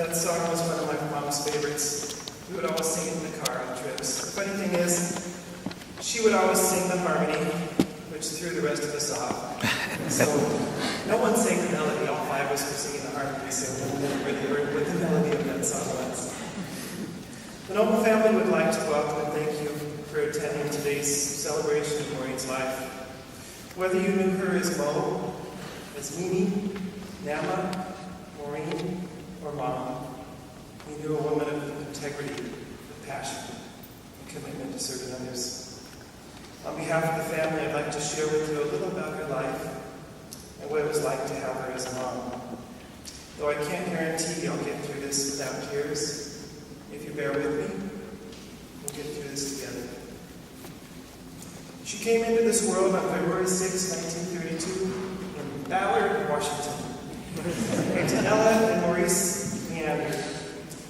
That song was one of my mom's favorites. We would always sing it in the car on trips. The funny thing is, she would always sing the harmony, which threw the rest of us off. So no one sang the melody. All five of us were singing the harmony, so we never really heard what the melody of that song was. The Noble family would like to welcome and thank you for attending today's celebration of Maurine's life. Whether you knew her as Mo, as Mimi, Nama, Maurine, or Mom, you knew a woman of integrity, of passion, and commitment to serving others. On behalf of the family, I'd like to share with you a little about her life and what it was like to have her as a mom. Though I can't guarantee I'll get through this without tears, if you bear with me, we'll get through this together. She came into this world on February 6, 1932, in Ballard, Washington. To Ella and Maurice Leander.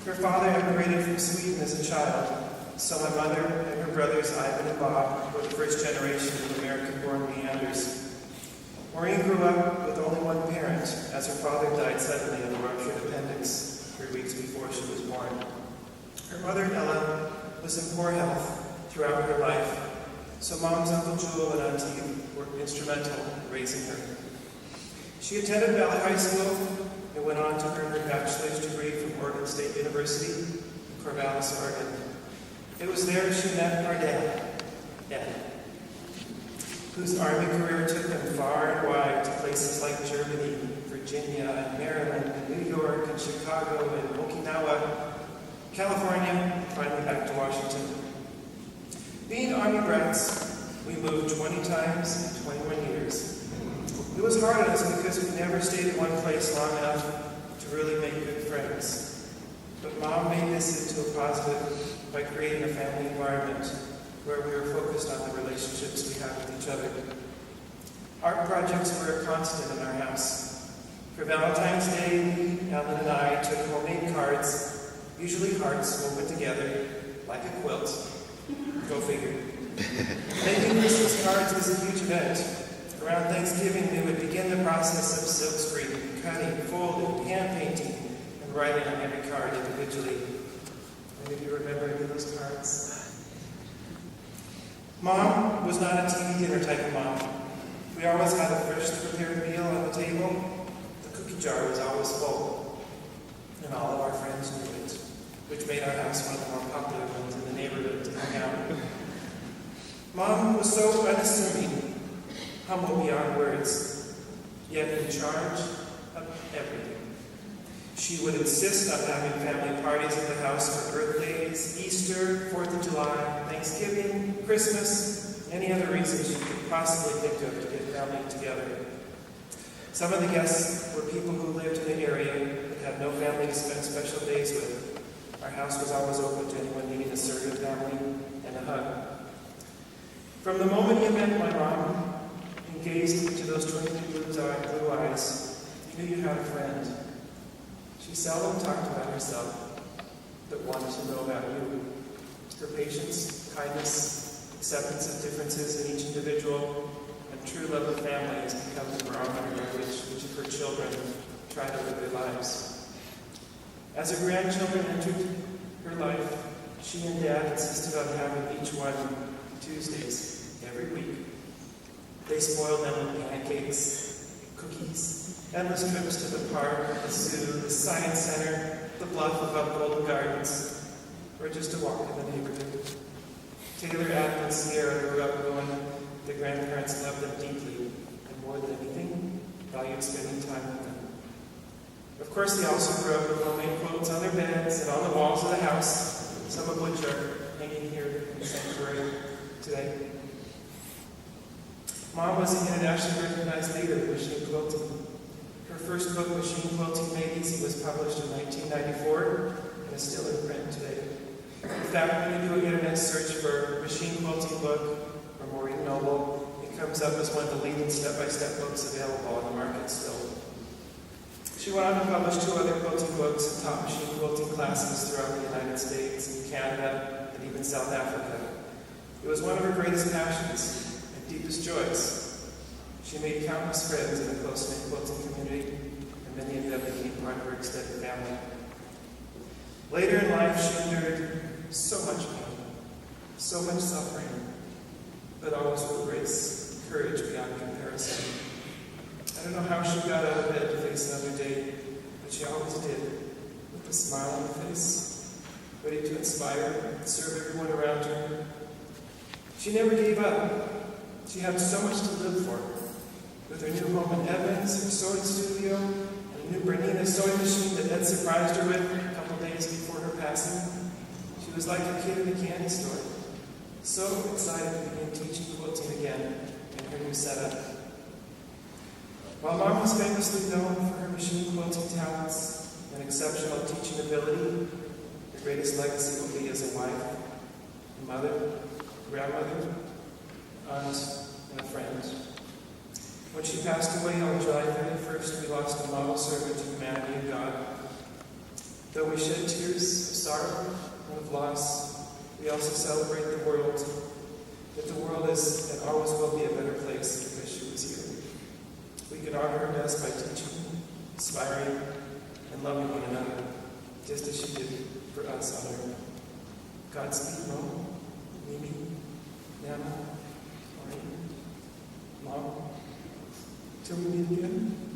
Her father immigrated from Sweden as a child, so my mother and her brothers Ivan and Bob were the first generation of American-born Leanders. Maurine grew up with only one parent, as her father died suddenly of a ruptured appendix 3 weeks before she was born. Her mother, Ella, was in poor health throughout her life, so Mom's Uncle Jewel and Auntie were instrumental in raising her. She attended Valley High School and went on to earn her bachelor's degree from Oregon State University in Corvallis, Oregon. It was there she met our dad, Ed, whose Army career took him far and wide to places like Germany, Virginia, and Maryland, and New York, and Chicago, and Okinawa, California, and finally back to Washington. Being Army brats, we moved 20 times in 21 years. It was hard on us because we never stayed in one place long enough to really make good friends. But Mom made this into a positive by creating a family environment where we were focused on the relationships we had with each other. Art projects were a constant in our house. For Valentine's Day, Ellen and I took homemade cards, usually hearts woven together like a quilt. Go figure. Making Christmas cards was a huge event. Around Thanksgiving, we would begin the process of silkscreening, cutting, folding, hand-painting, and writing on every card individually. Any of you remember any of those cards? Mom was not a TV dinner type of mom. We always had a freshly prepared meal on the table. The cookie jar was always full, and all of our friends knew it, which made our house one of the more popular ones in the neighborhood to hang out. Mom was so unassuming, humble beyond words, yet in charge of everything. She would insist on having family parties at the house for birthdays, Easter, 4th of July, Thanksgiving, Christmas, any other reason she could possibly think of to get family together. Some of the guests were people who lived in the area but had no family to spend special days with. Our house was always open to anyone needing a surrogate family and a hug. From the moment you met my mom, gazed into those twinkling blue eyes, you knew you had a friend. She seldom talked about herself, but wanted to know about you. Her patience, kindness, acceptance of differences in each individual, and true love of family has become the barometer by which each of her children try to live their lives. As her grandchildren entered her life, she and Dad insisted on having each one Tuesdays every week. They spoiled them with pancakes, cookies, endless trips to the park, the zoo, the science center, the bluff above Golden Gardens, or just a walk in the neighborhood. Taylor, Adam, and Sierra grew up knowing their grandparents loved them deeply, and more than anything, valued spending time with them. Of course, they also grew up with homemade quotes on their beds and on the walls of the house, some of which are hanging here in the sanctuary today. Mom was an internationally recognized leader in machine quilting. Her first book, Machine Quilting Made Easy, was published in 1994 and is still in print today. In fact, when you do an internet search for machine quilting book or Maurine Noble, it comes up as one of the leading step-by-step books available on the market still. She went on to publish 2 other quilting books and taught machine quilting classes throughout the United States and Canada and even South Africa. It was one of her greatest passions and deepest joys. She made countless friends in the close-knit quilting community, and many of them became part of her extended family. Later in life, she endured so much pain, so much suffering, but always with grace and courage beyond comparison. I don't know how she got out of bed to face another day, but she always did, with a smile on her face, ready to inspire and serve everyone around her. She never gave up. She had so much to live for. With her new home in Evans, her sewing studio, and a new Bernina sewing machine that Ed surprised her with a couple days before her passing, she was like a kid in a candy store, so excited to begin teaching quilting again in her new setup. While Mom was famously known for her machine quilting talents and exceptional teaching ability, her greatest legacy will be as a wife, a mother, grandmother, aunt, and a friend. When she passed away on July 31st, we lost a model servant to humanity and God. Though we shed tears of sorrow and of loss, we also celebrate the world, that the world is and always will be a better place because she was here. We can honor her best by teaching, inspiring, and loving one another, just as she did for us on earth. Godspeed, Mom, Mimi, Nana, Maurine, Mom. Till we meet again.